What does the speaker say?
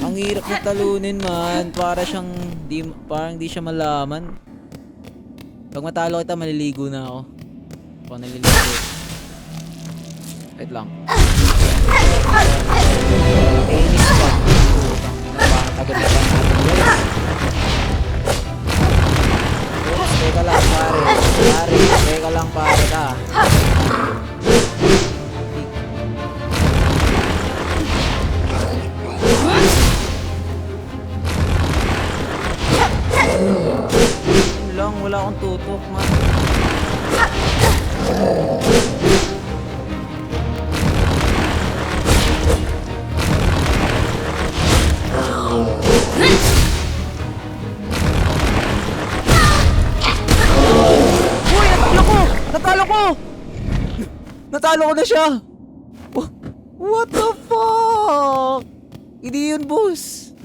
Ang hirap na talunin man. Parang di siya malaman. Pag matalo kita, maliligo na ako. Pag naliligo. Wait lang. Inis pa. Putang ina, parang tagal na natin, guys. Oops, teka lang pare. Teka lang pare ka. Wala akong tutok, man. Uy! Natalo ko! Natalo ko na siya! What the fuck? Hindi yun, boss.